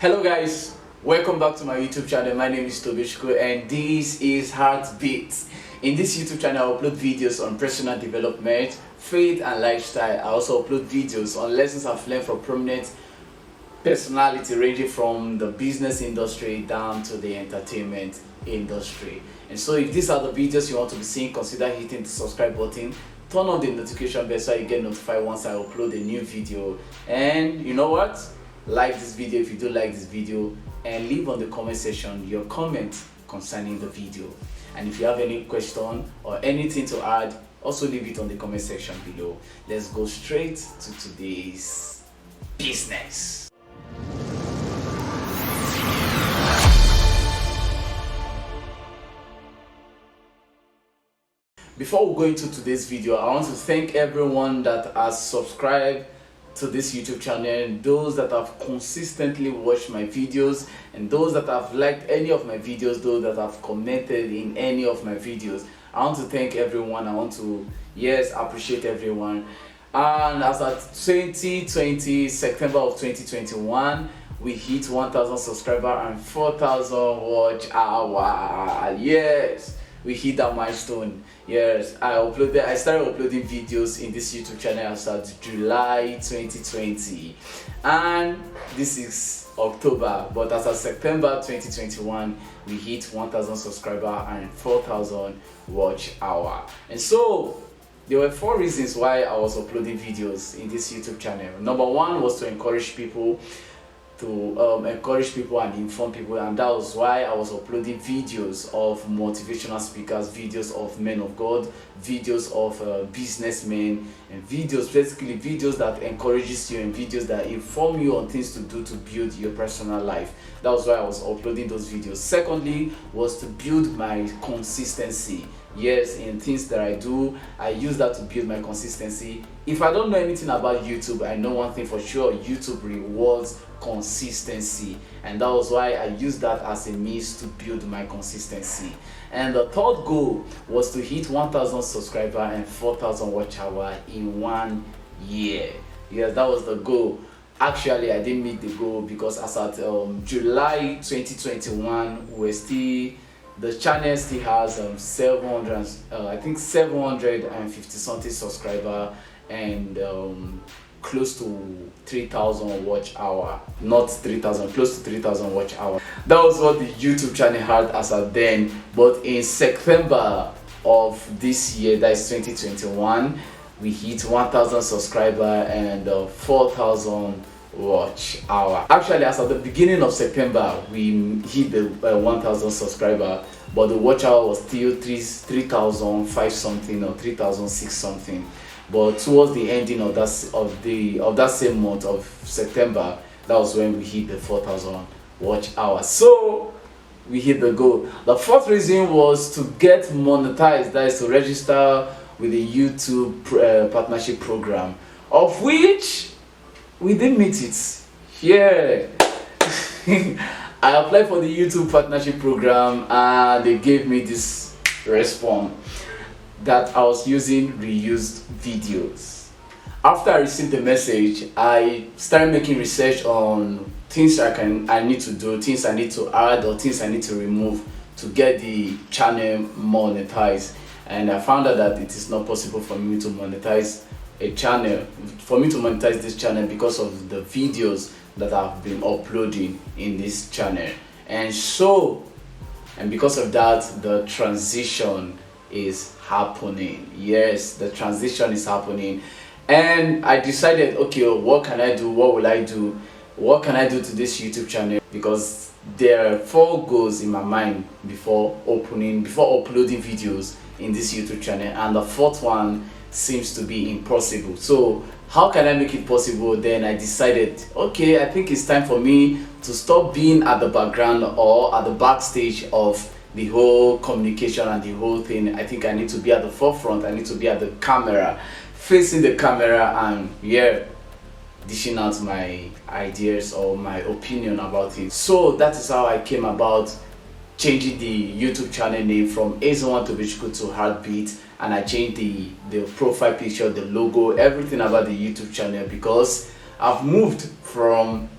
Hello guys, welcome back to my YouTube channel. My name is Tobishko and this is Heartbeat. In this YouTube channel I upload videos on personal development, faith and lifestyle. I also upload videos on lessons I've learned from prominent personality ranging from the business industry down to the entertainment industry. And so if these are the videos you want to be seeing, consider hitting the subscribe button, turn on the notification bell so you get notified once I upload a new video. And you know what? Like this video if you do like this video, and leave on the comment section your comment concerning the video. And if you have any question or anything to add, also leave it on the comment section below. Let's go straight to today's business. Before we go into today's video, I want to thank everyone that has subscribed to this YouTube channel, those that have consistently watched my videos, and those that have liked any of my videos, those that have commented in any of my videos. I want to thank everyone. I want to appreciate everyone. And as at 2020 September of 2021, we hit 1,000 subscribers and 4,000 watch hour. Yes, we hit that milestone. Yes, I started uploading videos in this YouTube channel as at July 2020, and this is October, but as of September 2021 we hit 1,000 subscribers and 4,000 watch hour. And so there were 4 reasons why I was uploading videos in this YouTube channel. Number 1 was to encourage people and inform people, and that was why I was uploading videos of motivational speakers, videos of men of God, videos of businessmen, and basically videos that encourages you and videos that inform you on things to do to build your personal life. That was why I was uploading those videos. Secondly was to build my consistency. Yes, in things that I do, I use that to build my consistency. If I don't know anything about YouTube, I know one thing for sure: YouTube rewards consistency, and that was why I used that as a means to build my consistency. And the third goal was to hit 1,000 subscribers and 4,000 watch hour in 1 year. Yes, that was the goal. Actually, I didn't meet the goal because as at July 2021, the channel still has 750 something subscriber and close to 3,000 watch hour. Not 3,000, close to 3,000 watch hour. That was what the YouTube channel had as at then. But in September of this year, that is 2021, we hit 1,000 subscriber and 4,000 watch hour. Actually, as at the beginning of September we hit the 1,000 subscriber, but the watch hour was still 3,005 something or 3,006 something. But towards the ending of that same month of September, that was when we hit the 4,000 watch hours. So we hit the goal. The fourth reason was to get monetized, that is to register with the YouTube partnership program, of which we didn't meet it. Yeah. I applied for the YouTube partnership program and they gave me this response that I was using reused videos. After I received the message, I started making research on things I need to do, things I need to add or things I need to remove to get the channel monetized. And I found out that it is not possible for me to monetize this channel because of the videos that I've been uploading in this channel. And because of that, the transition is happening. Yes, the transition is happening. And I decided, okay, what can I do? What will I do? What can I do to this YouTube channel? Because there are 4 goals in my mind before uploading videos in this YouTube channel, and the 4th one seems to be impossible. So how can I make it possible? Then I decided, okay, I think it's time for me to stop being at the background or at the backstage of the whole communication and the whole thing. I think I need to be at the forefront. I need to be at the camera, facing the camera, and dishing out my ideas or my opinion about it. So that is how I came about changing the YouTube channel name from Ezowan Tobishko to Heartbeat, and I changed the profile picture, the logo, everything about the YouTube channel, because I've moved from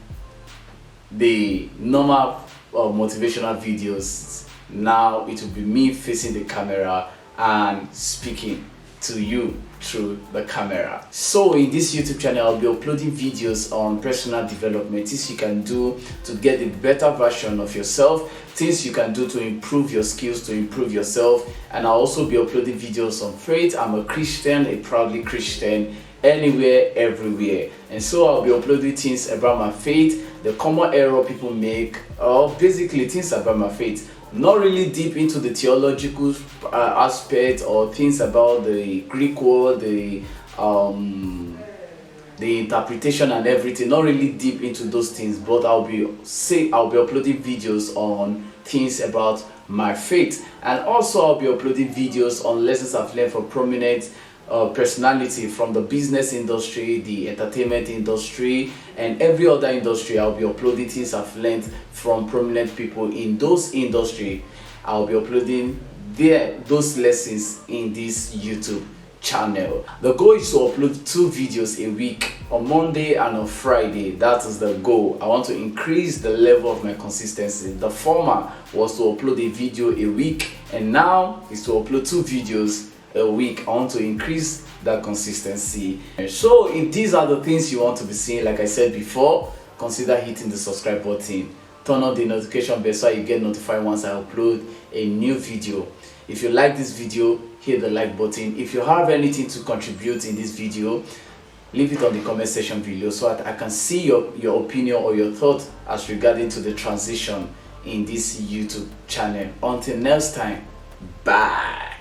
the normal motivational videos. Now it will be me facing the camera and speaking to you through the camera. So in this YouTube channel, I'll be uploading videos on personal development, things you can do to get a better version of yourself, things you can do to improve your skills, to improve yourself. And I'll also be uploading videos on faith. I'm a Christian, a proudly Christian, anywhere, everywhere. And so I'll be uploading things about my faith, the common error people make, or basically things about my faith. Not really deep into the theological aspect or things about the Greek word, the interpretation and everything. Not really deep into those things, but I'll be uploading videos on things about my faith, and also I'll be uploading videos on lessons I've learned from prominent personality from the business industry, the entertainment industry, and every other industry. I'll be uploading things I've learned from prominent people in those industry. I'll be uploading those lessons in this YouTube channel. The goal is to upload 2 videos a week, on Monday and on Friday. That is the goal. I want to increase the level of my consistency. The former was to upload a video a week, and now is to upload 2 videos a week. I want to increase that consistency. So if these are the things you want to be seeing, like I said before, consider hitting the subscribe button, turn on the notification bell so you get notified once I upload a new video. If you like this video, hit the like button. If you have anything to contribute in this video, leave it on the comment section below so that I can see your opinion or your thought as regarding to the transition in this YouTube channel. Until next time, bye.